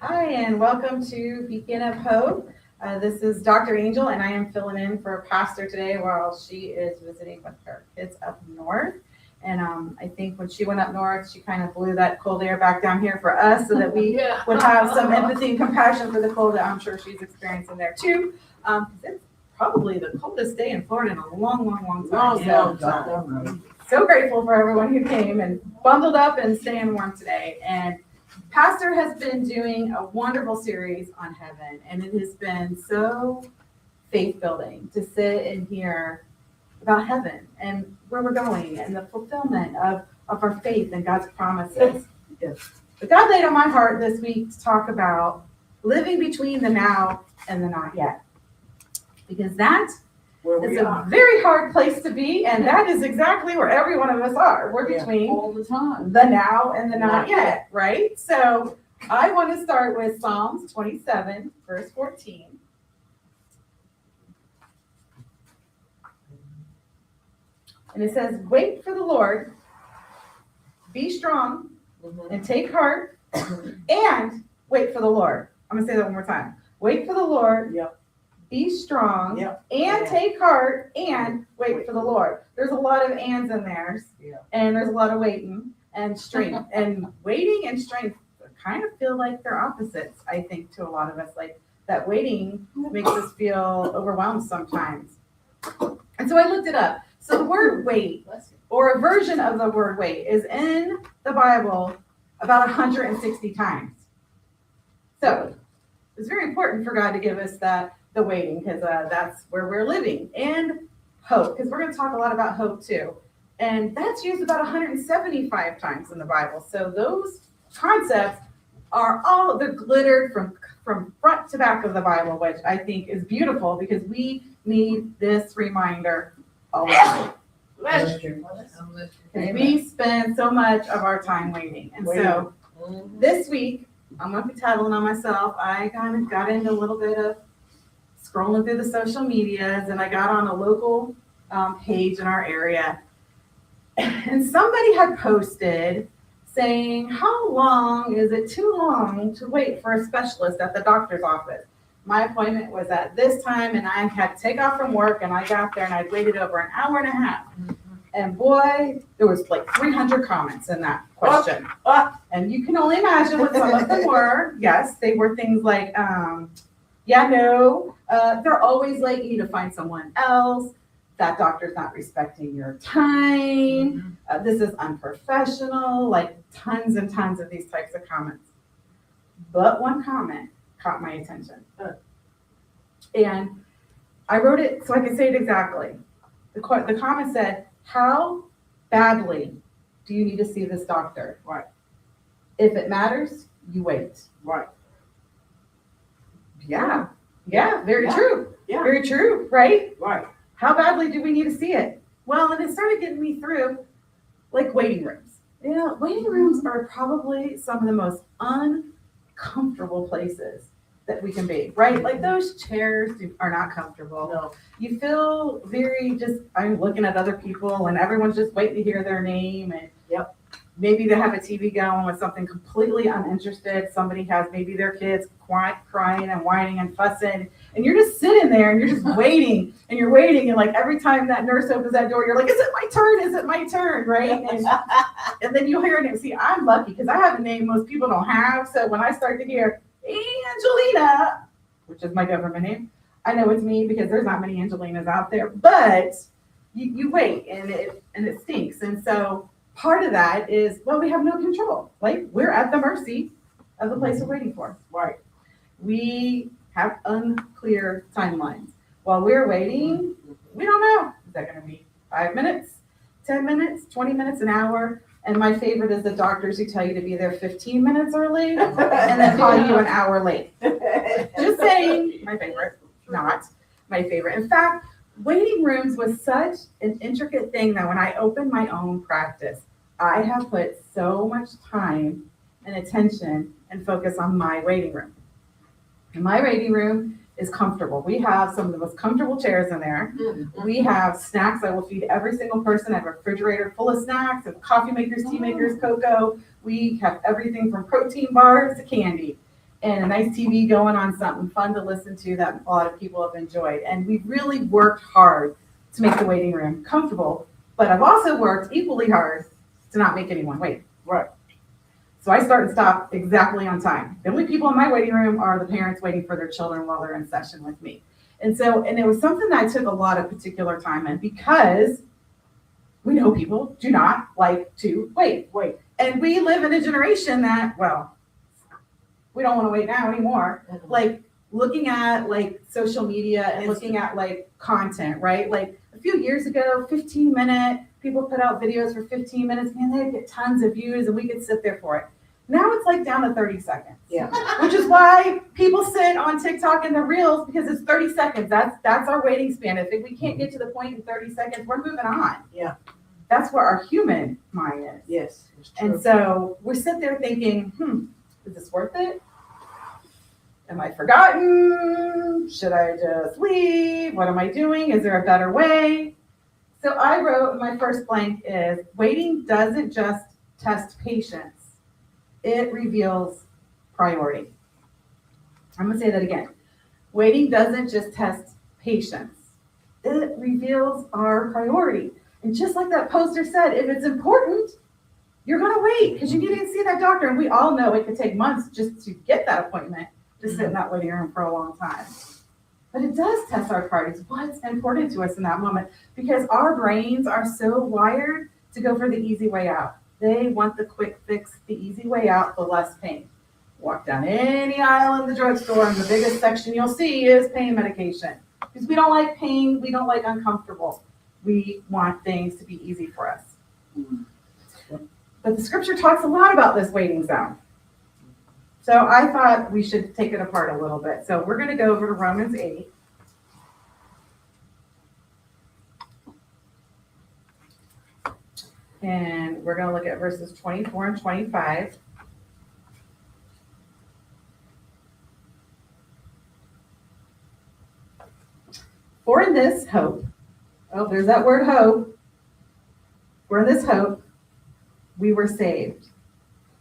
Hi, and welcome to Beacon of Hope. This is Dr. Angel, and I am filling in for Pastor today while she is visiting with her kids up north. And I think when she went up north, she kind of blew that cold air back down here for us so that we would have some empathy and compassion for the cold that I'm sure she's experiencing there too. 'Cause it's probably the coldest day in Florida in a long, long, long time. So grateful for everyone who came and bundled up and staying warm today. And Pastor has been doing a wonderful series on heaven, and it has been so faith building to sit and hear about heaven and where we're going and the fulfillment of our faith and God's promises. Yes. But God laid on my heart this week to talk about living between the now and the not yet, because that is a very hard place to be, and that is exactly where every one of us are. We're between all the time. the now and the not yet, right? So I want to start with Psalms 27, verse 14. And it says, wait for the Lord, be strong, and take heart, and wait for the Lord. I'm going to say that one more time. Wait for the Lord, be strong, and take heart, and wait for the Lord. There's a lot of ands in there, and there's a lot of waiting and strength. And waiting and strength kind of feel like they're opposites, I think, to a lot of us. Like that waiting makes us feel overwhelmed sometimes. And so I looked it up. So the word wait, or a version of the word wait, is in the Bible about 160 times. So it's very important for God to give us the waiting, because that's where we're living. And hope, because we're going to talk a lot about hope too. And that's used about 175 times in the Bible. So those concepts they're glittered from front to back of the Bible, which I think is beautiful because we need this reminder all the time. We spend so much of our time waiting. And so this week, I'm going to be tattling on myself. I kind of got into a little bit of scrolling through the social medias, and I got on a local page in our area. And somebody had posted saying, how long is it too long to wait for a specialist at the doctor's office? My appointment was at this time, and I had to take off from work, and I got there, and I'd waited over an hour and a half. And boy, there was like 300 comments in that question. And you can only imagine what some of them were. Yes, they were things like, they're always late, you need to find someone else. That doctor's not respecting your time. This is unprofessional, like tons and tons of these types of comments. But one comment caught my attention. And I wrote it so I could say it exactly. The comment said, how badly do you need to see this doctor? Right. If it matters, you wait. Right. Yeah, very true. Yeah. Very true, right? Right. How badly do we need to see it? Well, and it started getting me through like waiting rooms. Yeah, waiting rooms are probably some of the most uncomfortable places that we can be, right? Like those chairs are not comfortable. No. You feel I'm looking at other people and everyone's just waiting to hear their name, and maybe they have a TV going with something completely uninterested. Somebody has maybe their kids crying and whining and fussing, and you're just sitting there and you're just waiting, and you're waiting, and like every time that nurse opens that door, you're like, is it my turn? Is it my turn? Right? And then you'll hear a name. See, I'm lucky because I have a name most people don't have. So when I start to hear Angelina, which is my government name, I know it's me because there's not many Angelinas out there. But you wait, and it stinks. And so part of that is, well, we have no control. Like we're at the mercy of the place we're waiting for. Right. We have unclear timelines. While we're waiting, we don't know. Is that going to be 5 minutes, 10 minutes, 20 minutes, an hour? And my favorite is the doctors who tell you to be there 15 minutes early and then call you an hour late. Just saying, my favorite, not my favorite. In fact, waiting rooms was such an intricate thing that when I opened my own practice, I have put so much time and attention and focus on my waiting room. And my waiting room is comfortable. We have some of the most comfortable chairs in there. Mm-hmm. We have snacks I will feed every single person. I have a refrigerator full of snacks and coffee makers, tea makers, cocoa. We have everything from protein bars to candy. and a nice TV going on, something fun to listen to that a lot of people have enjoyed. And we've really worked hard to make the waiting room comfortable, but I've also worked equally hard to not make anyone wait. Right. So I start and stop exactly on time. The only people in my waiting room are the parents waiting for their children while they're in session with me. And it was something that I took a lot of particular time in because we know people do not like to wait. And we live in a generation that, well, we don't want to wait now anymore. Like looking at like social media and looking at like content, right? Like a few years ago, 15-minute, people put out videos for 15 minutes, man, they'd get tons of views and we could sit there for it. Now it's like down to 30 seconds. Yeah. Which is why people sit on TikTok and the reels, because it's 30 seconds. That's our waiting span. If we can't get to the point in 30 seconds, we're moving on. Yeah. That's where our human mind is. Yes. It's true. And so we sit there thinking, is this worth it? Am I forgotten? Should I just leave? What am I doing? Is there a better way? So I wrote, my first blank is, waiting doesn't just test patience. It reveals priority. I'm going to say that again. Waiting doesn't just test patience. It reveals our priority. And just like that poster said, if it's important, you're going to wait because you need to see that doctor. And we all know it could take months just to get that appointment to sit in that waiting room for a long time. But it does test our priorities. What's important to us in that moment? Because our brains are so wired to go for the easy way out. They want the quick fix, the easy way out, the less pain. Walk down any aisle in the drugstore, and the biggest section you'll see is pain medication. Because we don't like pain, we don't like uncomfortable. We want things to be easy for us. But the scripture talks a lot about this waiting zone. So I thought we should take it apart a little bit. So we're going to go over to Romans 8. And we're going to look at verses 24 and 25. For in this hope, there's that word hope. For in this hope, we were saved.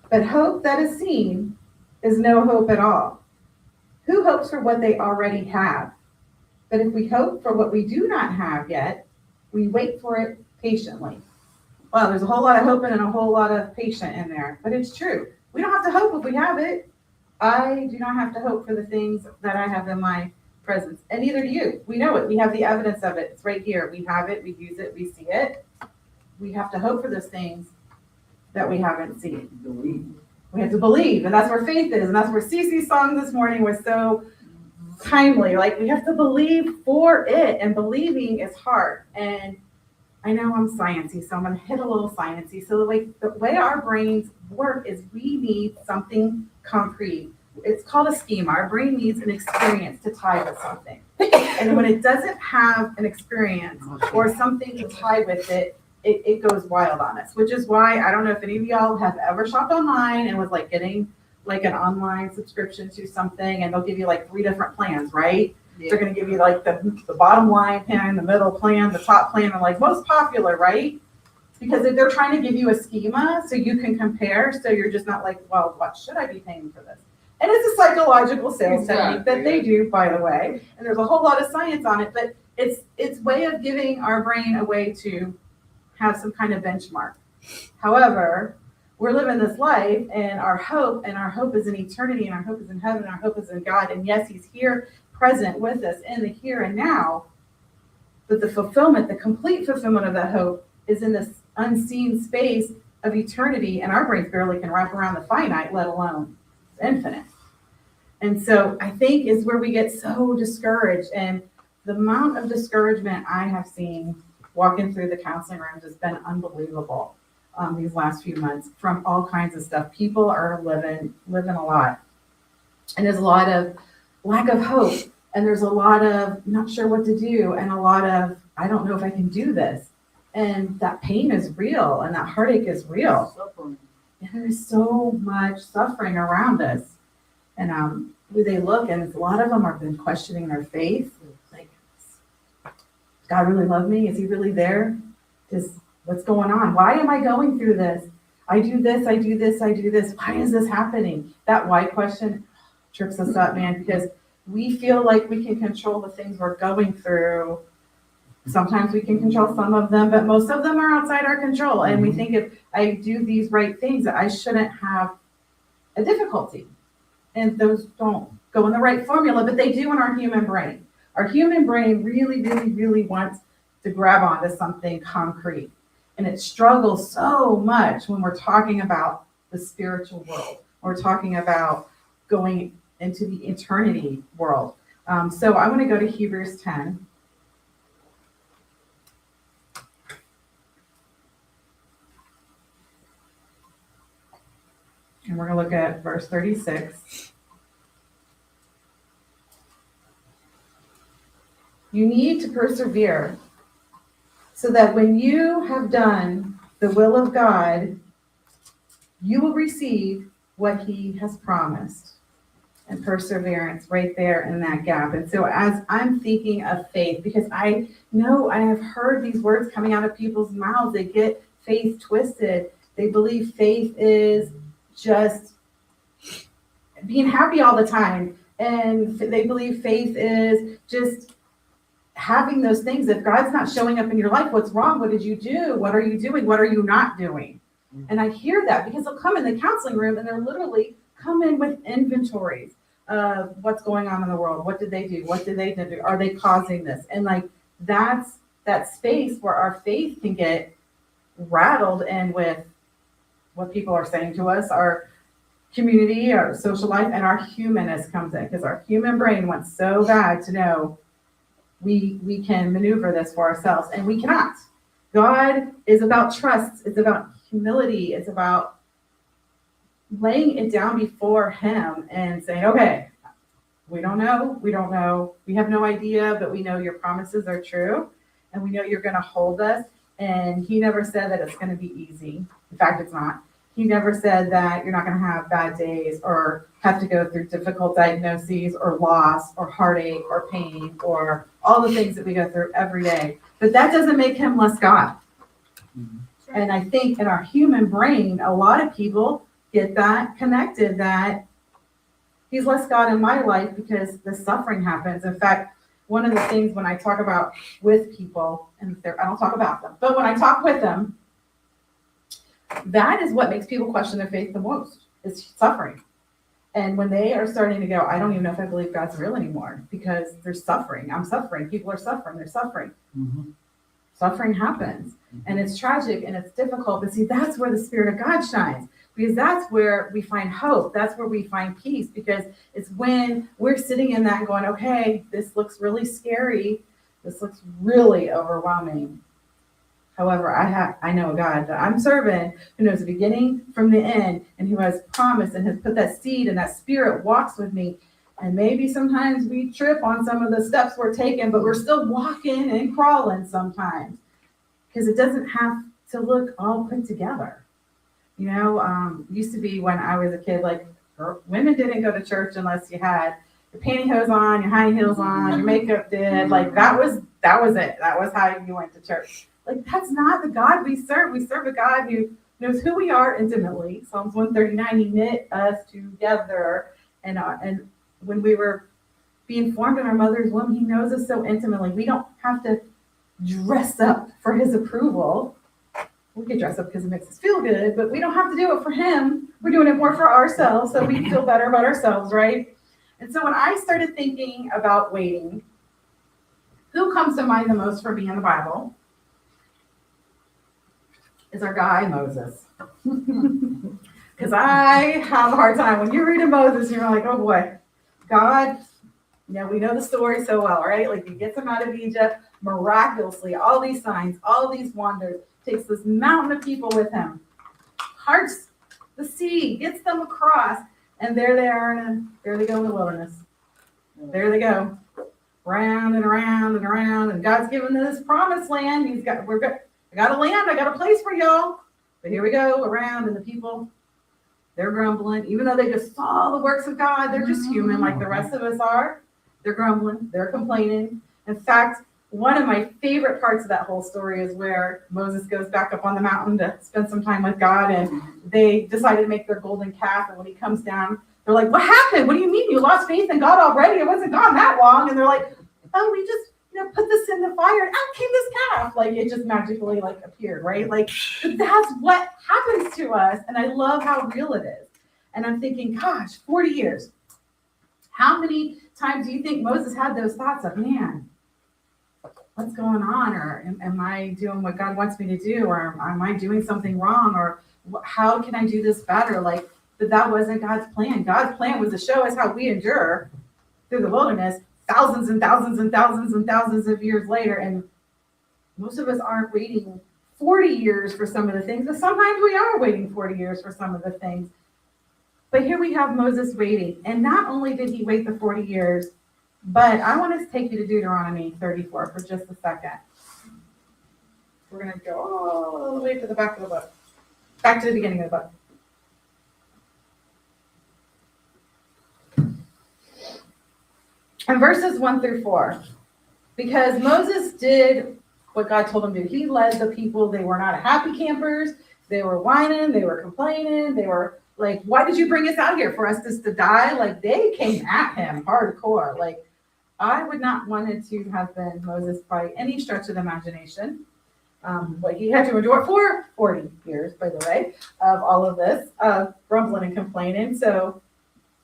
But hope that is seen is no hope at all. Who hopes for what they already have? But if we hope for what we do not have yet, we wait for it patiently. Well, there's a whole lot of hoping and a whole lot of patient in there, but it's true. We don't have to hope if we have it. I do not have to hope for the things that I have in my presence, and neither do you. We know it. We have the evidence of it. It's right here. We have it. We use it. We see it. We have to hope for those things that we haven't seen. We have to believe, and that's where faith is, and that's where Cece's song this morning was so timely. Like, we have to believe for it, and believing is hard. And I know I'm sciencey, so I'm going to hit a little sciencey. So the way our brains work is we need something concrete. It's called a schema. Our brain needs an experience to tie with something. And when it doesn't have an experience or something to tie with it, it goes wild on us, which is why I don't know if any of y'all have ever shopped online and was like getting like an online subscription to something, and they'll give you like 3 different plans, right? Yeah. They're going to give you like the bottom line plan, the middle plan, the top plan, and like most popular, right? Because if they're trying to give you a schema so you can compare, so you're just not like, well, what should I be paying for this? And it's a psychological sales technique that they do, by the way. And there's a whole lot of science on it, but it's way of giving our brain a way to have some kind of benchmark. However, we're living this life, and our hope is in eternity, and our hope is in heaven, and our hope is in God. And yes, he's here present with us in the here and now, but the fulfillment, the complete fulfillment of that hope is in this unseen space of eternity, and our brains barely can wrap around the finite, let alone infinite. And so I think is where we get so discouraged, and the amount of discouragement I have seen walking through the counseling rooms has been unbelievable these last few months from all kinds of stuff. People are living a lot, and there's a lot of lack of hope, and there's a lot of not sure what to do, and a lot of I don't know if I can do this, and that pain is real, and that heartache is real. Suffering. And there is so much suffering around us, and they look, and a lot of them have been questioning their faith. Like, does God really love me? Is he really there? What's going on? Why am I going through this? I do this, I do this, I do this. Why is this happening? That why question, trips us up, man, because we feel like we can control the things we're going through. Sometimes we can control some of them, but most of them are outside our control. And we think if I do these right things, I shouldn't have a difficulty. And those don't go in the right formula, but they do in our human brain. Our human brain really, really, really wants to grab onto something concrete. And it struggles so much when we're talking about the spiritual world. We're talking about going into the eternity world. So I want to go to Hebrews 10. And we're going to look at verse 36. You need to persevere so that when you have done the will of God, you will receive what he has promised. And perseverance right there in that gap. And so as I'm thinking of faith, because I know I have heard these words coming out of people's mouths, they get faith twisted. They believe faith is just being happy all the time. And they believe faith is just having those things. If God's not showing up in your life, what's wrong? What did you do? What are you doing? What are you not doing? And I hear that because they'll come in the counseling room and they're literally come in with inventories of what's going on in the world. What did they do? What did they do? Are they causing this? And like, that's that space where our faith can get rattled and with what people are saying to us, our community, our social life, and our humanness comes in because our human brain wants so bad to know we can maneuver this for ourselves, and we cannot. God is about trust. It's about humility. It's about laying it down before him and saying, okay, we don't know. We have no idea, but we know your promises are true, and we know you're going to hold us. And he never said that it's going to be easy. In fact, it's not. He never said that you're not going to have bad days or have to go through difficult diagnoses or loss or heartache or pain or all the things that we go through every day. But that doesn't make him less God. Mm-hmm. And I think in our human brain, a lot of people get that connected, that he's less God in my life because the suffering happens. In fact, one of the things when I talk about with people, and I don't talk about them, but when I talk with them, that is what makes people question their faith the most, is suffering. And when they are starting to go, I don't even know if I believe God's real anymore because there's suffering. I'm suffering. People are suffering. They're suffering. Mm-hmm. Suffering happens. Mm-hmm. And it's tragic and it's difficult. But see, that's where the Spirit of God shines, because that's where we find hope. That's where we find peace, because it's when we're sitting in that and going, okay, this looks really scary. This looks really overwhelming. However, I know a God that I'm serving who knows the beginning from the end, and who has promised and has put that seed, and that Spirit walks with me. And maybe sometimes we trip on some of the steps we're taking, but we're still walking and crawling sometimes, because it doesn't have to look all put together. You know, used to be when I was a kid, like women didn't go to church unless you had your pantyhose on, your high heels on, your makeup did. Like that was it. That was how you went to church. Like, that's not the God we serve. We serve a God who knows who we are intimately. Psalms 139, he knit us together. And when we were being formed in our mother's womb, he knows us so intimately. We don't have to dress up for his approval. We can dress up because it makes us feel good, but we don't have to do it for him. We're doing it more for ourselves so we feel better about ourselves, right? And so when I started thinking about waiting, who comes to mind the most for me in the Bible? Is our guy Moses. Because I have a hard time. When you're reading Moses, you're like, oh boy, God, you know, we know the story so well, right? Like he gets them out of Egypt miraculously, all these signs, all these wonders, takes this mountain of people with him, parts the sea, gets them across, and there they are, and there they go in the wilderness. There they go, round and around and around, and God's given them this promised land. I got a land, I got a place for y'all. But here we go around, and the people, they're grumbling. Even though they just saw the works of God, they're just human like the rest of us are. They're grumbling, they're complaining. In fact, one of my favorite parts of that whole story is where Moses goes back up on the mountain to spend some time with God, and they decided to make their golden calf. And when he comes down, they're like, "What happened? What do you mean you lost faith in God already? It wasn't gone that long." And they're like, "Oh, we just put this in the fire, and out came this calf." Like it just magically like appeared, right? Like that's what happens to us, and I love how real it is. And I'm thinking, gosh, 40 years. How many times do you think Moses had those thoughts of, man, what's going on? Or am I doing what God wants me to do? Or am I doing something wrong? Or how can I do this better? Like, but that wasn't God's plan. God's plan was to show us how we endure through the wilderness thousands and thousands and thousands and thousands of years later. And most of us aren't waiting 40 years for some of the things, but sometimes we are waiting 40 years for some of the things. But here we have Moses waiting. And not only did he wait the 40 years, but I want to take you to Deuteronomy 34 for just a second. We're going to go all the way to the back of the book. Back to the beginning of the book. And verses 1-4. Because Moses did what God told him to do. He led the people. They were not happy campers. They were whining. They were complaining. They were like, "Why did you bring us out here? For us just to die?" Like they came at him hardcore. Like I would not wanted to have been Moses by any stretch of the imagination. What he had to endure for 40 years, by the way, of all of this, grumbling and complaining. So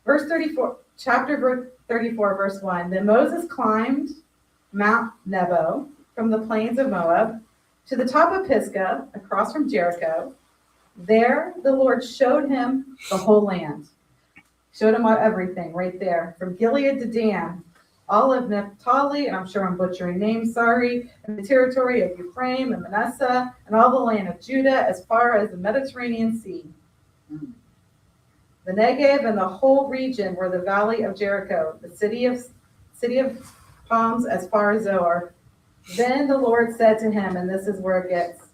verse 34, chapter 34, verse 1, then Moses climbed Mount Nebo from the plains of Moab to the top of Pisgah, across from Jericho. There the Lord showed him the whole land. Showed him everything right there, from Gilead to Dan, all of Naphtali, and I'm sure I'm butchering names, sorry, and the territory of Ephraim and Manasseh, and all the land of Judah as far as the Mediterranean Sea. The Negev and the whole region were the valley of Jericho, the city of palms as far as Zoar. Then the Lord said to him, and this is where it gets,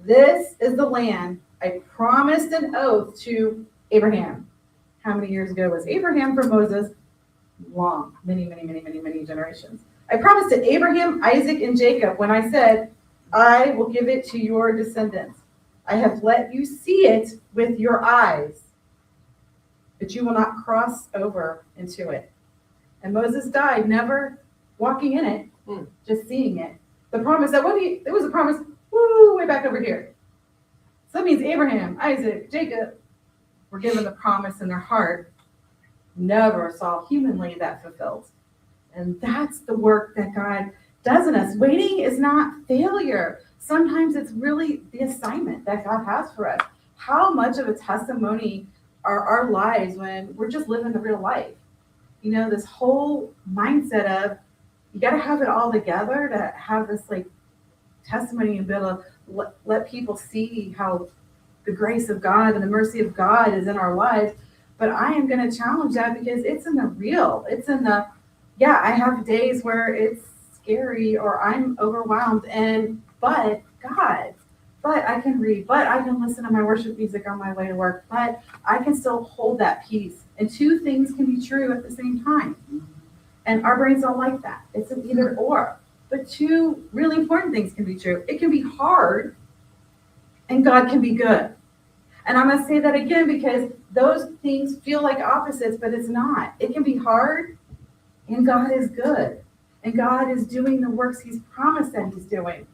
this is the land I promised an oath to Abraham. How many years ago was Abraham from Moses? Long, many generations. I promised to Abraham, Isaac, and Jacob when I said, I will give it to your descendants. I have let you see it with your eyes, but you will not cross over into it. And Moses died, never walking in it, just seeing it. The promise that there was a promise, way back over here. So that means Abraham, Isaac, Jacob were given the promise in their heart, never saw humanly that fulfilled. And that's the work that God does in us. Waiting is not failure. Sometimes it's really the assignment that God has for us. How much of a testimony are our lives when we're just living the real life? You know, this whole mindset of you got to have it all together to have this like testimony and be able to let people see how the grace of God and the mercy of God is in our lives. But I am going to challenge that because it's in the real. It's in the, I have days where it's scary or I'm overwhelmed, but I can read, but I can listen to my worship music on my way to work, but I can still hold that peace. And two things can be true at the same time. And our brains don't like that. It's an either or. But two really important things can be true. It can be hard and God can be good. And I'm going to say that again because those things feel like opposites, but it's not. It can be hard and God is good. And God is doing the works he's promised that he's doing.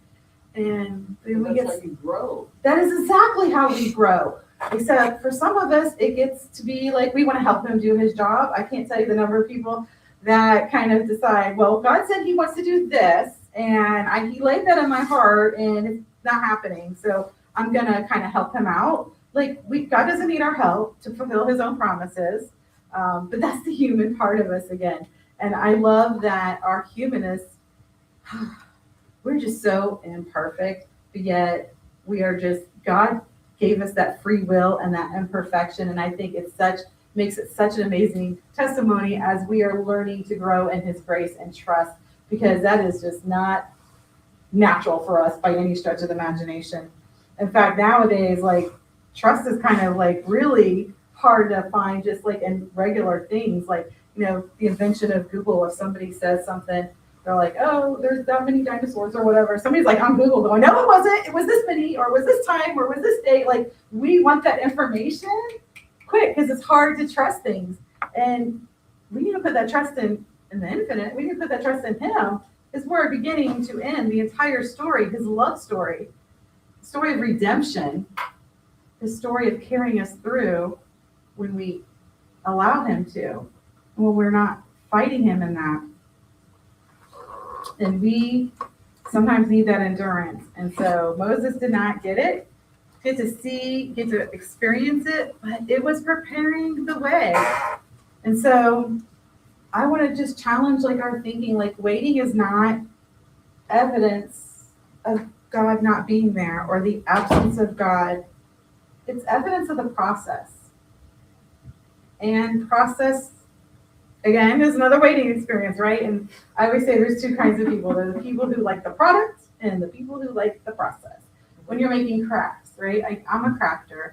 And then that's how you grow. That is exactly how we grow. Except for some of us, it gets to be like we want to help him do his job. I can't tell you the number of people that kind of decide, well, God said he wants to do this, and he laid that in my heart, and it's not happening. So I'm going to kind of help him out. Like God doesn't need our help to fulfill his own promises. But that's the human part of us again. And I love that our humanness, we're just so imperfect, but yet we are just, God gave us that free will and that imperfection. And I think makes it such an amazing testimony as we are learning to grow in his grace and trust, because that is just not natural for us by any stretch of the imagination. In fact, nowadays, like trust is kind of like really hard to find just like in regular things, like, you know, the invention of Google. If somebody says something, They're like, oh, there's that many dinosaurs or whatever. Somebody's like on Google going, no, it wasn't. It was this many, or was this time, or was this date. Like, we want that information quick because it's hard to trust things. And we need to put that trust in the infinite. We need to put that trust in him. Is we're beginning to end the entire story, his love story, story of redemption, his story of carrying us through when we allow him to, and when we're not fighting him in that. And we sometimes need that endurance. And so Moses did not get it, get to experience it, but it was preparing the way. And so I want to just challenge like our thinking, like waiting is not evidence of God not being there or the absence of God. It's evidence of the process. And process, again, is another waiting experience, right? And I always say there's two kinds of people. There's the people who like the product and the people who like the process. When you're making crafts, right? I'm a crafter.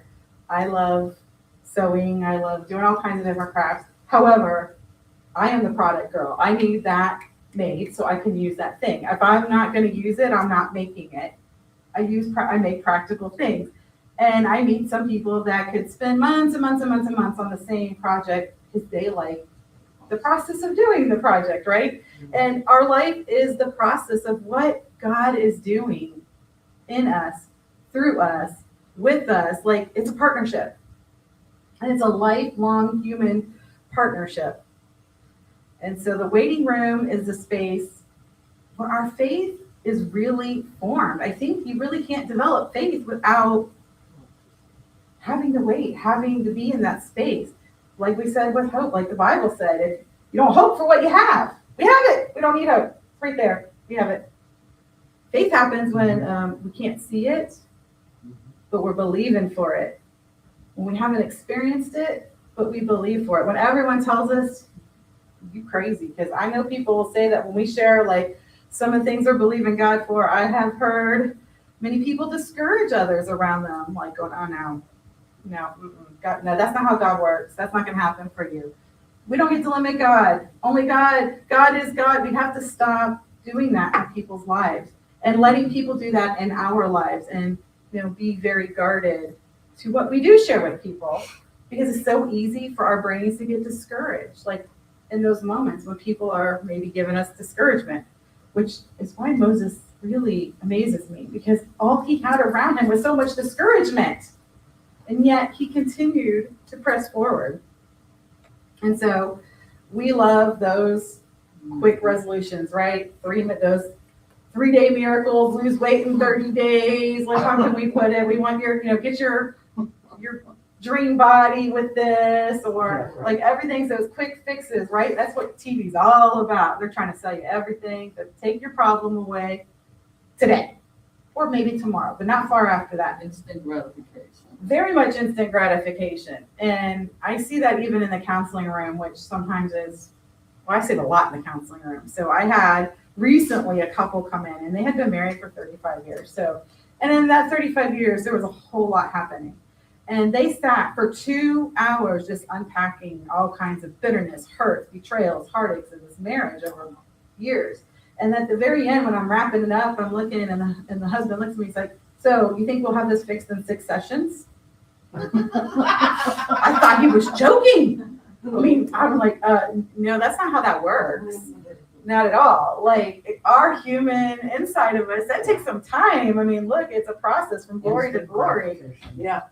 I love sewing. I love doing all kinds of different crafts. However, I am the product girl. I need that made so I can use that thing. If I'm not going to use it, I'm not making it. I make practical things. And I meet some people that could spend months and months and months and months on the same project because they like the process of doing the project, right? And our life is the process of what God is doing in us, through us, with us. Like, it's a partnership. And it's a lifelong human partnership. And so the waiting room is the space where our faith is really formed. I think you really can't develop faith without having to wait, having to be in that space. Like we said with hope, like the Bible said, if you don't hope for what you have, we have it. We don't need hope. It's right there. We have it. Faith happens when we can't see it, but we're believing for it. When we haven't experienced it, but we believe for it. When everyone tells us, you crazy, because I know people will say that when we share like some of the things they're believing God for. I have heard many people discourage others around them, like going, oh no, God, no, that's not how God works. That's not going to happen for you. We don't get to limit God. Only God. God is God. We have to stop doing that in people's lives and letting people do that in our lives, and be very guarded to what we do share with people, because it's so easy for our brains to get discouraged, like in those moments when people are maybe giving us discouragement, which is why Moses really amazes me, because all he had around him was so much discouragement, and yet he continued to press forward. And so we love those quick resolutions, right? Those 3-day miracles, lose weight in 30 days. Like, how can we put it? We want get your dream body with this, or like everything's those quick fixes, right? That's what TV's all about. They're trying to sell you everything to take your problem away today, or maybe tomorrow, but not far after that. Instant gratification. Very much instant gratification. And I see that even in the counseling room, which sometimes is, well, I see it a lot in the counseling room. So I had recently a couple come in, and they had been married for 35 years. So, and in that 35 years, there was a whole lot happening. And they sat for 2 hours just unpacking all kinds of bitterness, hurts, betrayals, heartaches in this marriage over years. And at the very end, when I'm wrapping it up, I'm looking, and the husband looks at me, he's like, so you think we'll have this fixed in 6 sessions? I thought he was joking. I mean, I'm like, no, that's not how that works. Not at all. Like, our human inside of us, that takes some time. I mean, look, it's a process from glory to glory. Yeah.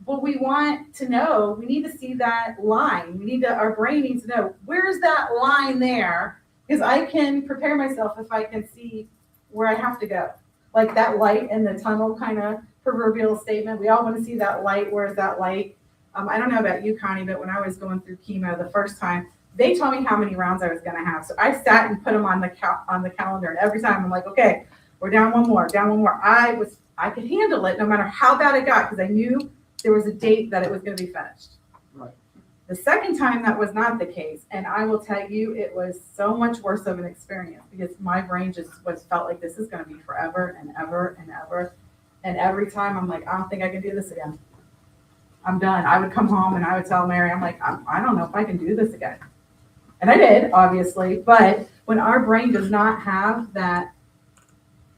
But we want to know, we need to see that line. Our brain needs to know, where's that line there? Because I can prepare myself if I can see where I have to go. Like that light in the tunnel kind of proverbial statement. We all want to see that light. Where's that light? I don't know about you, Connie, but when I was going through chemo the first time, they told me how many rounds I was going to have. So I sat and put them on the calendar. And every time I'm like, okay, we're down one more. I could handle it no matter how bad it got, because I knew there was a date that it was going to be finished. Right. The second time that was not the case. And I will tell you, it was so much worse of an experience, because my brain just felt like this is going to be forever and ever and ever. And every time I'm like, I don't think I can do this again. I'm done. I would come home and I would tell Mary, I'm like, I don't know if I can do this again. And I did, obviously, but when our brain does not have that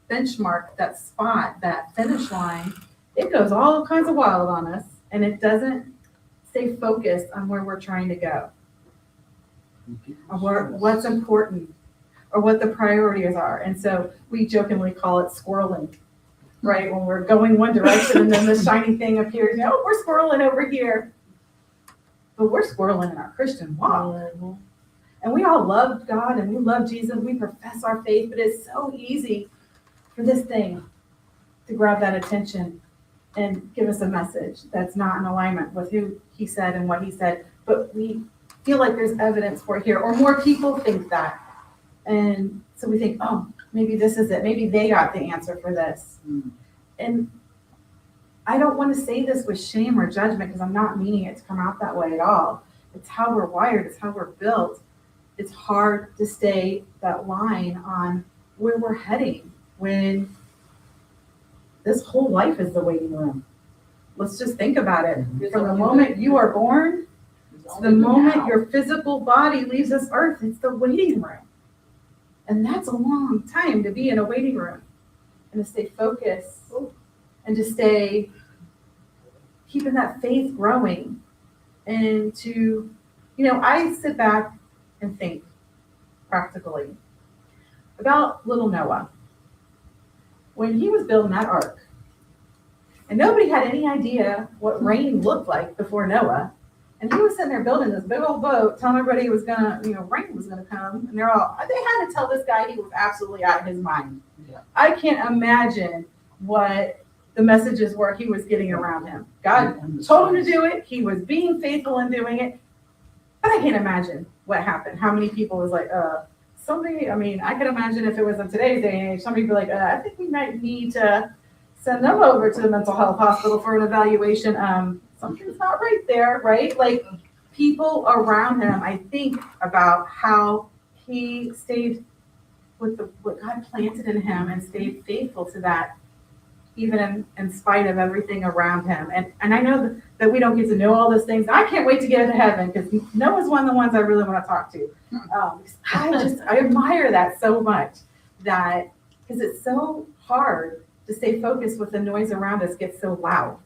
benchmark, that spot, that finish line, it goes all kinds of wild on us, and it doesn't stay focused on where we're trying to go, or what's important, or what the priorities are. And so we jokingly call it squirreling, right? When we're going one direction and then the shiny thing appears, oh, we're squirreling over here. But we're squirreling in our Christian walk. And we all love God and we love Jesus. We profess our faith, but it's so easy for this thing to grab that attention and give us a message that's not in alignment with who he said and what he said. But we feel like there's evidence for it here, or more people think that. And so we think, oh, maybe this is it. Maybe they got the answer for this. And I don't want to say this with shame or judgment, because I'm not meaning it to come out that way at all. It's how we're wired. It's how we're built. It's hard to stay that line on where we're heading when this whole life is the waiting room. Let's just think about it. From the moment you are born to the moment your physical body leaves this earth, it's the waiting room. And that's a long time to be in a waiting room and to stay focused and to stay keeping that faith growing. And to, I sit back and think practically about little Noah. When he was building that ark, and nobody had any idea what rain looked like before Noah, and he was sitting there building this big old boat, telling everybody it was rain was gonna come, and they had to tell this guy he was absolutely out of his mind. Yeah. I can't imagine what the messages were he was getting around him. God told him to do it. He was being faithful in doing it. But I can't imagine what happened. How many people was like, I could imagine if it was in today's day and age, somebody would be like, I think we might need to send them over to the mental health hospital for an evaluation. Something's not right there, right? Like, people around him, I think about how he stayed with what God planted in him and stayed faithful to that, even in spite of everything around him. And I know that we don't get to know all those things. I can't wait to get into heaven, because Noah's one of the ones I really want to talk to. I admire that so much, that because it's so hard to stay focused with the noise around us gets so loud.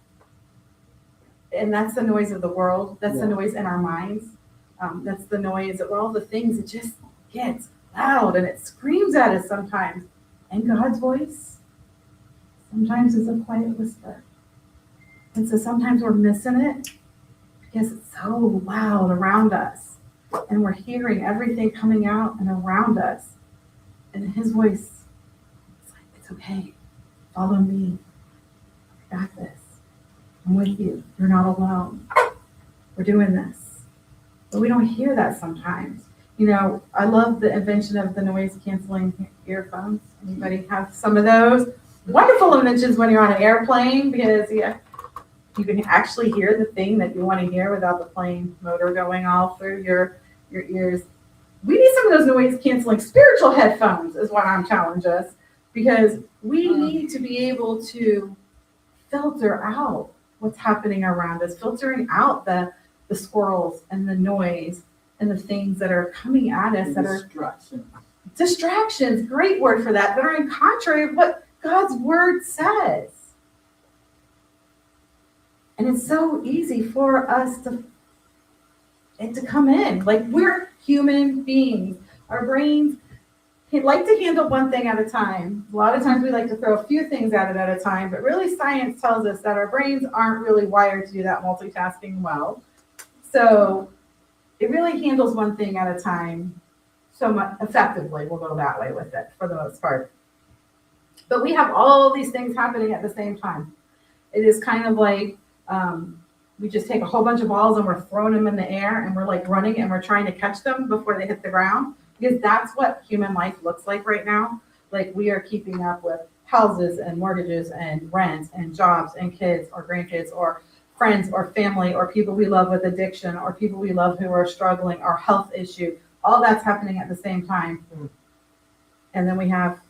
And that's the noise of the world. That's the noise in our minds. That's the noise of all the things. It just gets loud and it screams at us sometimes. And God's voice sometimes is a quiet whisper. And so sometimes we're missing it because it's so loud around us. And we're hearing everything coming out and around us. And his voice, it's like, it's okay. Follow me. I got this. I'm with you. You're not alone. We're doing this. But we don't hear that sometimes. I love the invention of the noise canceling earphones. Anybody have some of those? Wonderful inventions when you're on an airplane, because you can actually hear the thing that you want to hear without the plane motor going all through your ears. We need some of those noise canceling spiritual headphones is what I'm challenging us, because we need to be able to filter out what's happening around us, filtering out the squirrels and the noise and the things that are coming at us that are distractions, great word for that are in contrary of what God's word says. And it's so easy for us to come in. Like, we're human beings. Our brains like to handle one thing at a time. A lot of times we like to throw a few things at it at a time, but really science tells us that our brains aren't really wired to do that multitasking well. So it really handles one thing at a time so much effectively. We'll go that way with it for the most part. But we have all these things happening at the same time. It is kind of like we just take a whole bunch of balls and we're throwing them in the air and we're like running and we're trying to catch them before they hit the ground. Because that's what human life looks like right now. Like, we are keeping up with houses and mortgages and rents and jobs and kids or grandkids or friends or family or people we love with addiction or people we love who are struggling or health issue. All that's happening at the same time. And then we have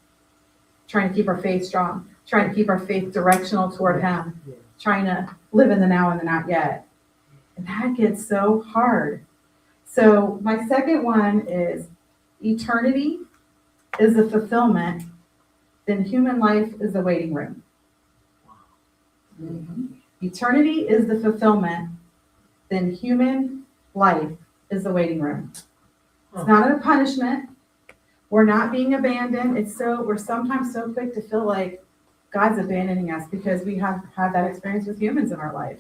trying to keep our faith strong, trying to keep our faith directional toward him, trying to live in the now and the not yet. And that gets so hard. So my second one is, eternity is the fulfillment, then human life is the waiting room. Eternity is the fulfillment, then human life is the waiting room. It's not a punishment. We're not being abandoned. We're sometimes so quick to feel like God's abandoning us because we have had that experience with humans in our life.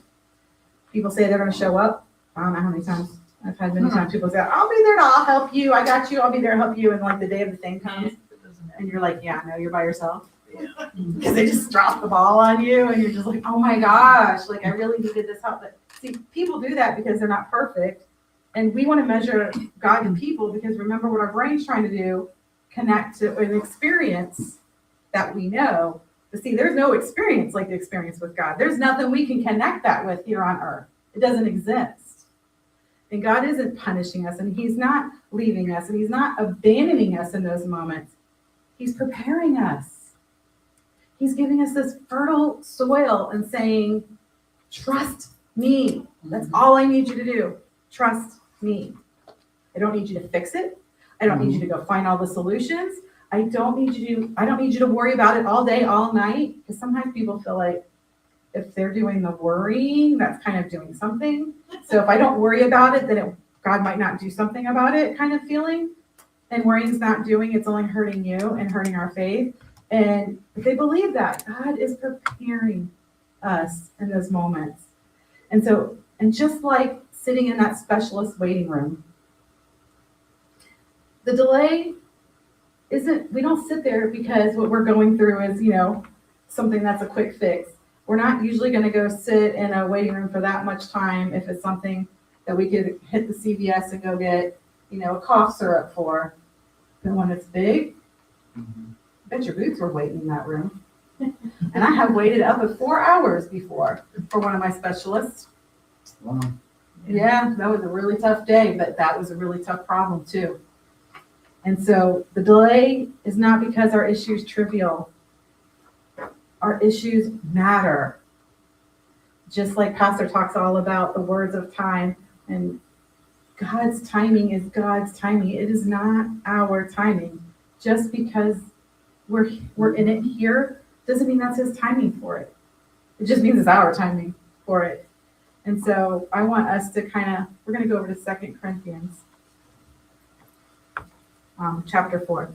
People say they're going to show up. I don't know how many times I've had many times people say, I'll be there, I'll help you. I got you. I'll be there to help you. And like the day of the thing comes and you're like, yeah, no, you're by yourself. Because they just drop the ball on you and you're just like, oh my gosh, like I really needed this help. But see, people do that because they're not perfect. And we want to measure God and people because remember what our brain's trying to do, connect to an experience that we know. But see, there's no experience like the experience with God. There's nothing we can connect that with here on earth. It doesn't exist. And God isn't punishing us and he's not leaving us and he's not abandoning us in those moments. He's preparing us. He's giving us this fertile soil and saying, trust me. That's all I need you to do. Trust me. I don't need you to fix it. I don't need you to go find all the solutions. I don't need you to worry about it all day, all night. Because sometimes people feel like if they're doing the worrying, that's kind of doing something. So if I don't worry about it, then God might not do something about it kind of feeling. And worrying's not doing, it's only hurting you and hurting our faith. And if they believe that, God is preparing us in those moments. And just like sitting in that specialist waiting room, the delay we don't sit there because what we're going through is, something that's a quick fix. We're not usually going to go sit in a waiting room for that much time if it's something that we could hit the CVS and go get, a cough syrup for. But when it's big, I bet your boots were waiting in that room. And I have waited up to 4 hours before for one of my specialists. Wow. Yeah, that was a really tough day, but that was a really tough problem too. And so the delay is not because our issue is trivial. Our issues matter. Just like Pastor talks all about the words of time, and God's timing is God's timing. It is not our timing. Just because we're in it here doesn't mean that's his timing for it. It just means it's our timing for it. And so I want us to we're going to go over to 2 Corinthians chapter 4.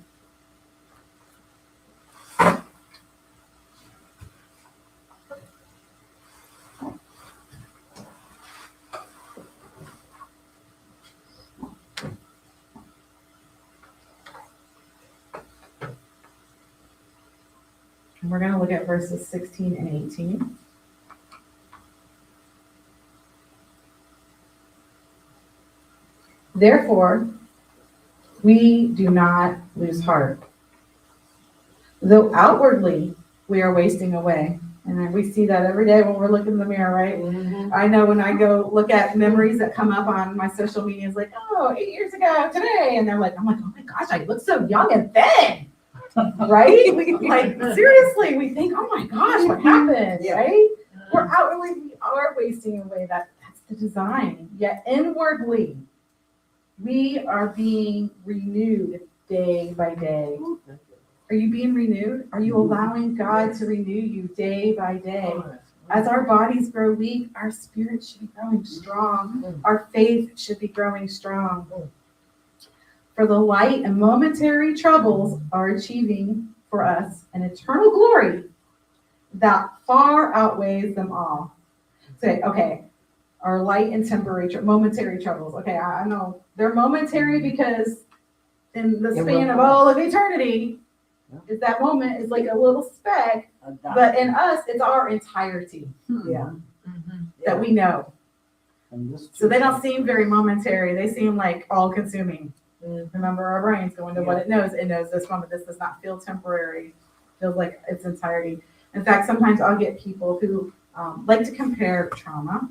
And we're going to look at verses 16 and 18. Therefore, we do not lose heart. Though outwardly we are wasting away. And we see that every day when we're looking in the mirror, right? Mm-hmm. I know when I go look at memories that come up on my social media, it's like, 8 years ago today. And I'm like, oh my gosh, I look so young and thin. Right? Like, seriously, we think, oh my gosh, what happened? Yeah. Right? We're outwardly, we are wasting away. That's the design. Yet inwardly, we are being renewed day by day. Are you being renewed? Are you allowing God to renew you day by day? As our bodies grow weak, our spirit should be growing strong. Our faith should be growing strong. For the light and momentary troubles are achieving for us an eternal glory that far outweighs them all. Say, okay, our light and momentary troubles. Okay, I know they're momentary because in the span of all of eternity, is that moment is like a little speck, but in us, it's our entirety. Yeah. That we know. So they don't seem very momentary. They seem like all consuming. Remember, our brains go into what it knows. It knows this moment. This does not feel temporary. It feels like its entirety. In fact, sometimes I'll get people who like to compare trauma.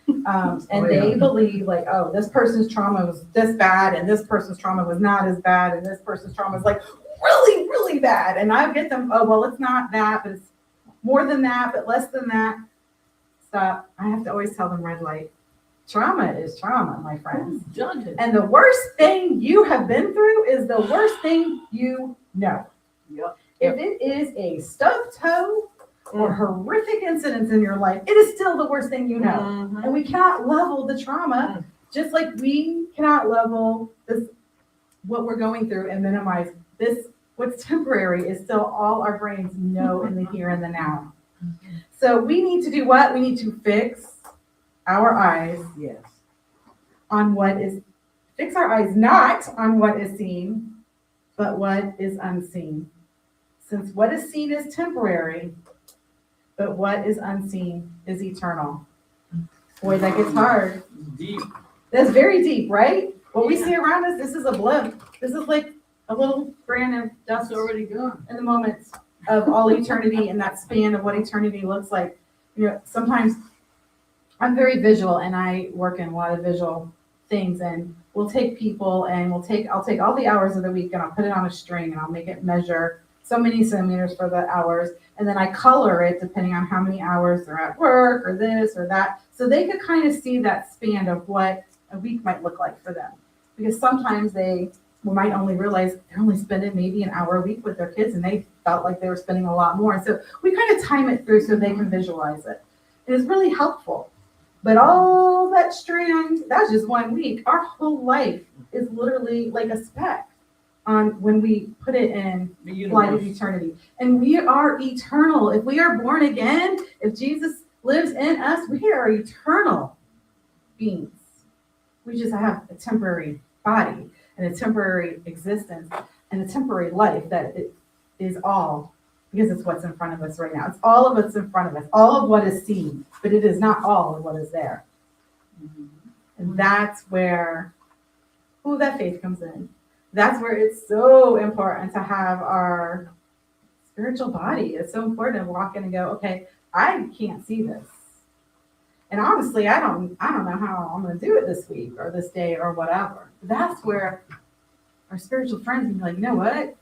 And they believe like, oh, this person's trauma was this bad and this person's trauma was not as bad and this person's trauma is like really, really bad. And I get them, oh, well, it's not that, but it's more than that, but less than that. Stop. I have to always tell them red light. Trauma is trauma, my friends. Judge it. And the worst thing you have been through is the worst thing you know. Yep. If it is a stubbed toe or horrific incidents in your life, it is still the worst thing you know. Mhm. And we cannot level the trauma, just like we cannot level this, what we're going through, and minimize this. What's temporary is still all our brains know in the here and the now. So we need to do what? We need to fix our eyes Yes. on what is, fix our eyes not on what is seen, but what is unseen. Since what is seen is temporary, but what is unseen is eternal. Boy, that gets hard. Deep. That's very deep, right? What we see around us, this is a blip. This is like a little grain of dust That's already gone. in the moments of all eternity and that span of what eternity looks like. You know, sometimes I'm very visual and I work in a lot of visual things, and we'll take people and I'll take all the hours of the week and I'll put it on a string and I'll make it measure so many centimeters for the hours. And then I color it depending on how many hours they're at work or this or that. So they could kind of see that span of what a week might look like for them. Because sometimes they might only realize they're only spending maybe an hour a week with their kids and they felt like they were spending a lot more. So we kind of time it through so they can visualize it. It is really helpful. But all that strand, that's just 1 week. Our whole life is literally like a speck on when we put it in The light of universe. eternity. And we are eternal. If we are born again, if Jesus lives in us, we are eternal beings. We just have a temporary body and a temporary existence and a temporary life that it is all, because it's what's in front of us right now. It's all of what's in front of us, all of what is seen, but it is not all of what is there. And that's where, that faith comes in. That's where it's so important to have our spiritual body. It's so important to walk in and go, okay, I can't see this. And honestly, I don't know how I'm going to do it this week or this day or whatever. That's where our spiritual friends can be like, you know what?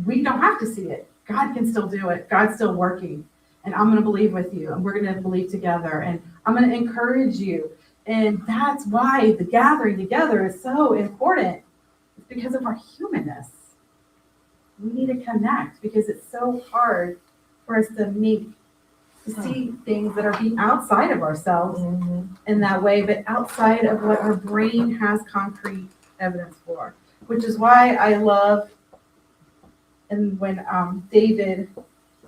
We don't have to see it. God can still do it. God's still working. And I'm going to believe with you. And we're going to believe together. And I'm going to encourage you. And that's why the gathering together is so important. It's because of our humanness. We need to connect because it's so hard for us to see things that are being outside of ourselves in that way, but outside of what our brain has concrete evidence for, which is why I love, and when David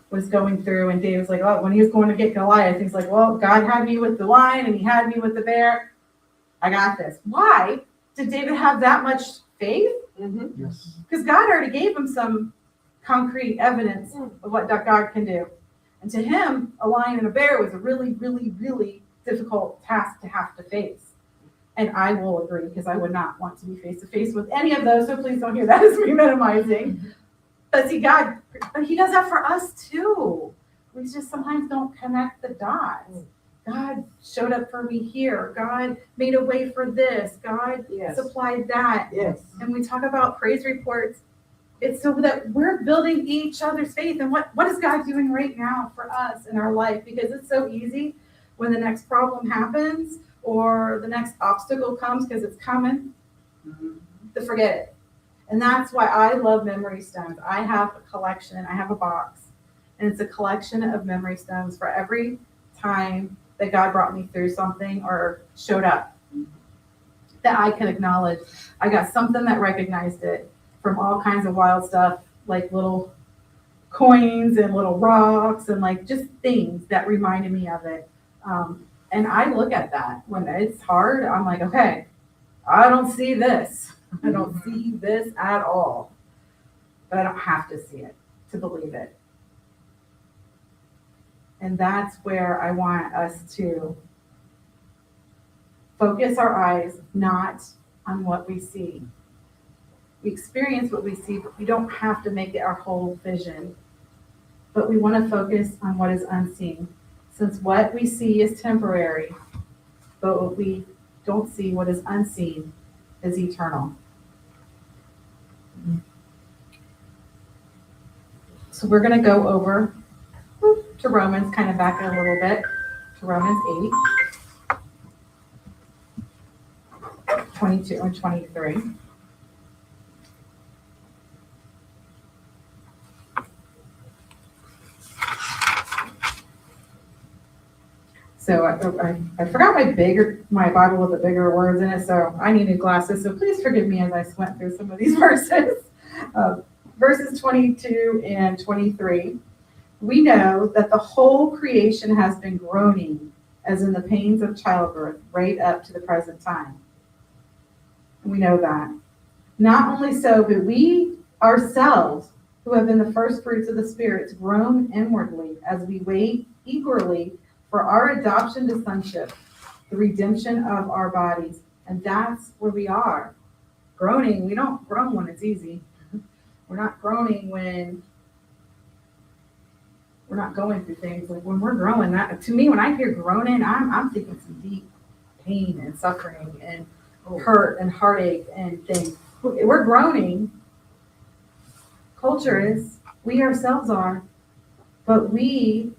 was going through, and David was like, oh, when he was going to get Goliath, he's like, well, God had me with the lion and he had me with the bear. I got this. Why did David have that much faith? Yes. Because God already gave him some concrete evidence of what God can do. And to him, a lion and a bear was a really, really, really difficult task to have to face. And I will agree, because I would not want to be face to face with any of those. So please don't hear that as me minimizing. But see, God, he does that for us too. We just sometimes don't connect the dots. God showed up for me here. God made a way for this. God supplied that. Yes. And we talk about praise reports. It's so that we're building each other's faith. And what is God doing right now for us in our life? Because it's so easy when the next problem happens or the next obstacle comes, because it's coming, to forget it. And that's why I love memory stones. I have a collection. I have a box. And it's a collection of memory stones for every time that God brought me through something or showed up that I can acknowledge. I got something that recognized it from all kinds of wild stuff, like little coins and little rocks and like just things that reminded me of it. And I look at that when it's hard. I'm like, okay, I don't see this. I don't see this at all. But I don't have to see it to believe it. And that's where I want us to focus our eyes not on what we see. We experience what we see, but we don't have to make it our whole vision. But we want to focus on what is unseen. Since what we see is temporary, but what we don't see, what is unseen, is eternal. So we're going to go over to Romans, kind of back a little bit, to Romans 8. 22 and 23. So I forgot my Bible with the bigger words in it, so I needed glasses. So please forgive me as I went through some of these verses. Verses 22 and 23. We know that the whole creation has been groaning as in the pains of childbirth right up to the present time. We know that. Not only so, but we ourselves, who have been the first fruits of the spirits, groan inwardly as we wait eagerly for our adoption to sonship, the redemption of our bodies. And that's where we are. Groaning. We don't groan when it's easy. We're not groaning when we're not going through things. Like when we're growing, that to me, when I hear groaning, I'm thinking some deep pain and suffering and hurt and heartache and things. We're groaning. Culture is, we ourselves are, but we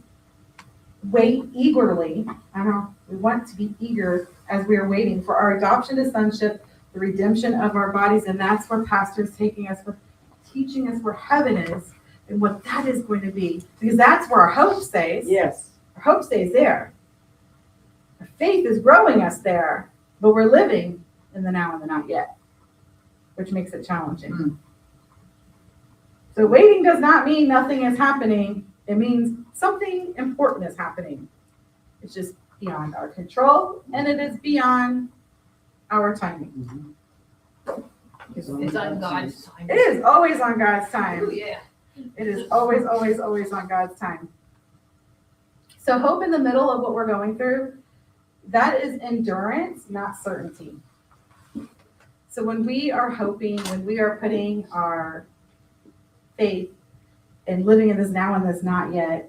wait eagerly. I know we want to be eager as we are waiting for our adoption to sonship, the redemption of our bodies, and that's where Pastor's taking us, for teaching us where heaven is and what that is going to be, because that's where our hope stays. Yes. Our hope stays there. Our faith is growing us there, but we're living in the now and the not yet, which makes it challenging. So waiting does not mean nothing is happening. It means something important is happening. It's just beyond our control, and it is beyond our timing. It's on God's time. It is always on God's time. Oh, yeah. It is always, always, always on God's time. So hope in the middle of what we're going through, that is endurance, not certainty. So when we are hoping, when we are putting our faith and living in this now and this not yet,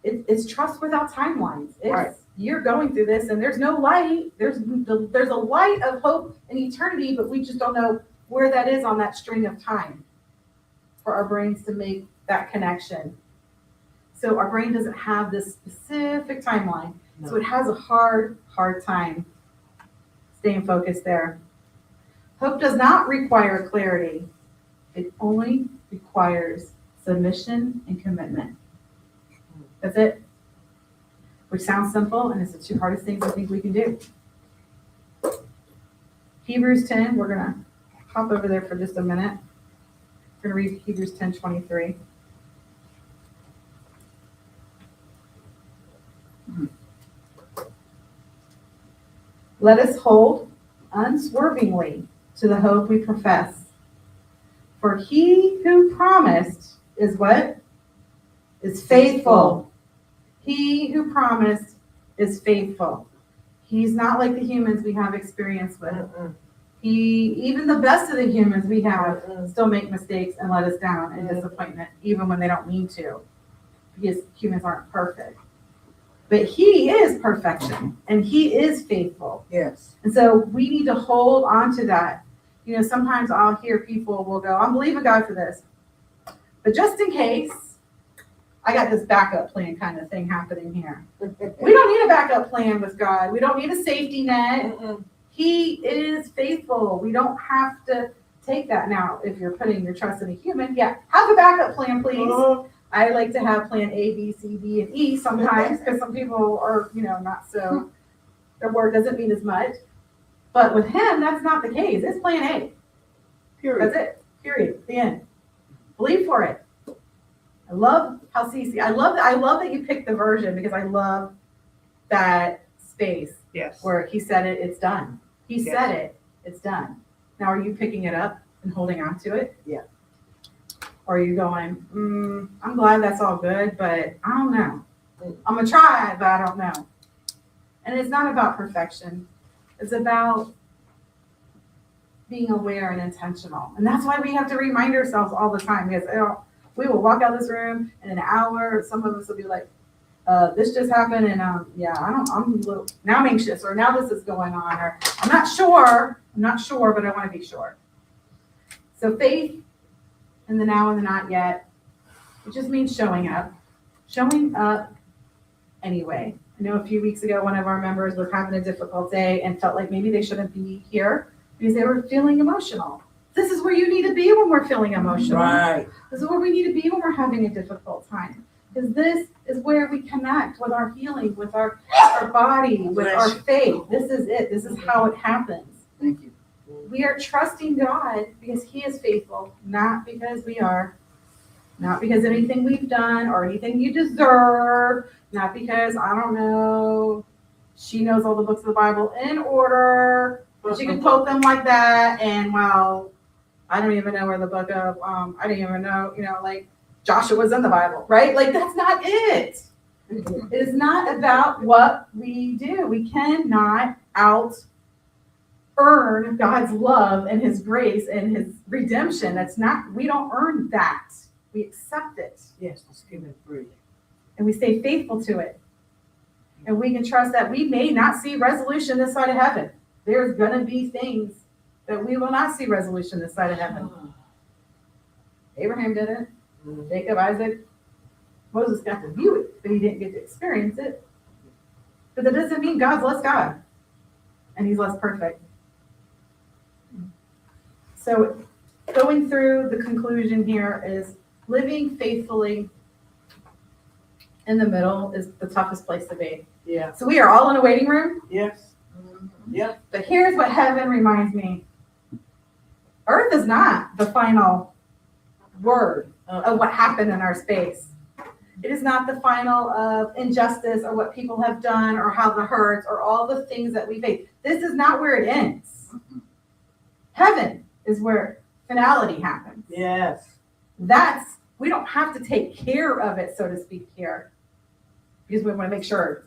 it's trust without timelines. It's, right. You're going through this and there's no light. There's a light of hope in eternity, but we just don't know where that is on that string of time for our brains to make that connection. So our brain doesn't have this specific timeline. No. So it has a hard time staying focused there. Hope does not require clarity. It only requires submission and commitment. That's it. Which sounds simple, and it's the two hardest things I think we can do. Hebrews 10, we're going to hop over there for just a minute. We're going to read Hebrews 10:23. Let us hold unswervingly to the hope we profess. For he who promised is what? Is faithful. He who promised is faithful. He's not like the humans we have experience with. Even the best of the humans we have still make mistakes and let us down in disappointment, even when they don't mean to, because humans aren't perfect. But he is perfection, and he is faithful. Yes. And so we need to hold on to that. You know, sometimes I'll hear people will go, I'm believing God for this. But just in case, I got this backup plan kind of thing happening here. We don't need a backup plan with God. We don't need a safety net. He is faithful. We don't have to take that. Now, if you're putting your trust in a human, yeah, have a backup plan, please. I like to have plan A, B, C, D, and E sometimes because some people are, not so, their word doesn't mean as much. But with him, that's not the case. It's plan A. Period. That's it. Period. The end. Believe for it. I love how CC, I love that you picked the version because I love that space. Yes. Where he said it, it's done. He said it, it's done. Now, are you picking it up and holding on to it? Yeah. Or are you going, I'm glad that's all good, but I don't know. I'm going to try, but I don't know. And it's not about perfection. It's about being aware and intentional. And that's why we have to remind ourselves all the time, because we will walk out this room and in an hour, some of us will be like, this just happened, and I'm anxious, or now this is going on, or I'm not sure, but I want to be sure. So faith in the now and the not yet, it just means showing up anyway, I know a few weeks ago, one of our members was having a difficult day and felt like maybe they shouldn't be here because they were feeling emotional. This is where you need to be when we're feeling emotional. Right. This is where we need to be when we're having a difficult time. Because this is where we connect with our healing, with our body, with our faith. This is it. This is how it happens. Thank you. We are trusting God because He is faithful, not because we are, not because anything we've done or anything you deserve, not because, I don't know, she knows all the books of the Bible in order, but she can quote them like that, and well, I don't even know where the book of, I don't even know, like Joshua's in the Bible, right? Like, that's not it. It is not about what we do. We cannot earn God's love and His grace and His redemption. We don't earn that. We accept it. Yes, let's give it free. And we stay faithful to it. And we can trust that we may not see resolution this side of heaven. There's going to be things that we will not see resolution this side of heaven. Abraham did it. Jacob, Isaac, Moses got to view it, but he didn't get to experience it. But that doesn't mean God's less God. And He's less perfect. So going through the conclusion here is living faithfully in the middle is the toughest place to be. Yeah. So we are all in a waiting room. Yes. Yeah. But here's what heaven reminds me. Earth is not the final word of what happened in our space. It is not the final of injustice or what people have done or how the hurts or all the things that we face. This is not where it ends. Heaven is where finality happens. Yes. We don't have to take care of it, so to speak, here. Because we want to make sure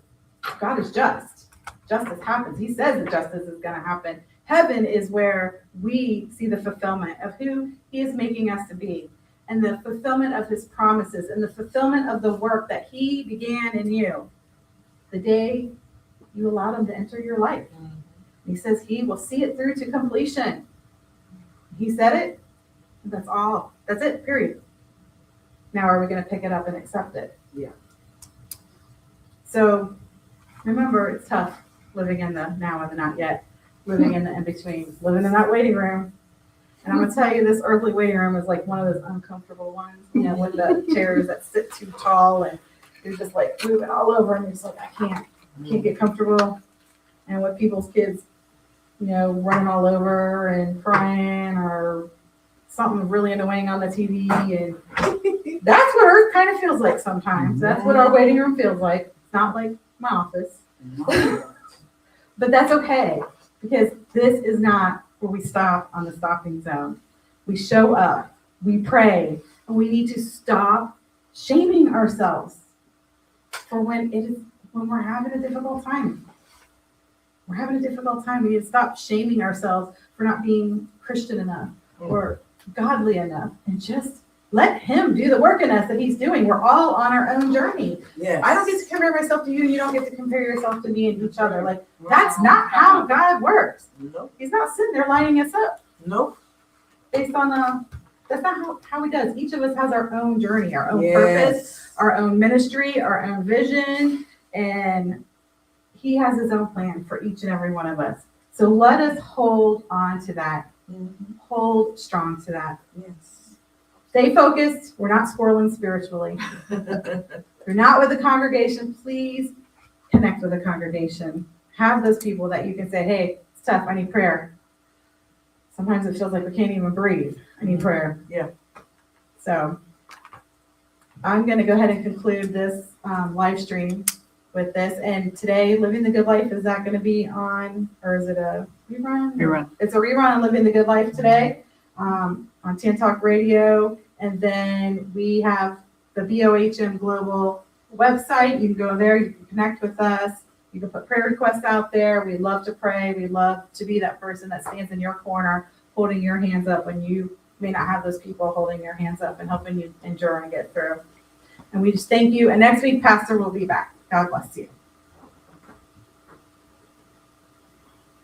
God is just. Justice happens. He says that justice is going to happen. Heaven is where we see the fulfillment of who He is making us to be, and the fulfillment of His promises, and the fulfillment of the work that He began in you the day you allowed Him to enter your life. He says He will see it through to completion. He said it. That's all. That's it, period. Now, are we going to pick it up and accept it? Yeah. So remember, it's tough living in the now and the not yet, living in the in-between, living in that waiting room. And I'm going to tell you, this earthly waiting room is like one of those uncomfortable ones, with the chairs that sit too tall and you're just like moving all over and you're just like, I can't get comfortable. And with people's kids, running all over and crying or something really annoying on the TV. And that's what Earth kind of feels like sometimes. That's what our waiting room feels like. It's not like my office. But that's okay, because this is not where we stop on the stopping zone. We show up, we pray, and we need to stop shaming ourselves for when we're having a difficult time. We're having a difficult time. We need to stop shaming ourselves for not being Christian enough or godly enough, and just let Him do the work in us that He's doing. We're all on our own journey. Yes. I don't get to compare myself to you. You don't get to compare yourself to me and each other. Like, that's not how God works. Nope. He's not sitting there lining us up Nope. based on that's not how He does. Each of us has our own journey, our own purpose, our own ministry, our own vision, and He has His own plan for each and every one of us. So let us hold on to that. Hold strong to that. Yes. Stay focused. We're not squirreling spiritually. If you're not with the congregation, please connect with the congregation. Have those people that you can say, hey, it's tough. I need prayer. Sometimes it feels like we can't even breathe. I need prayer. Yeah. So I'm going to go ahead and conclude this live stream with this. And today, Living the Good Life, is that going to be on, or is it a rerun? Rerun. It's a rerun on Living the Good Life today on Tan Talk Radio. And then we have the BOHM Global website. You can go there. You can connect with us. You can put prayer requests out there. We love to pray. We love to be that person that stands in your corner, holding your hands up when you may not have those people holding your hands up and helping you endure and get through. And we just thank you. And next week, Pastor will be back. God bless you.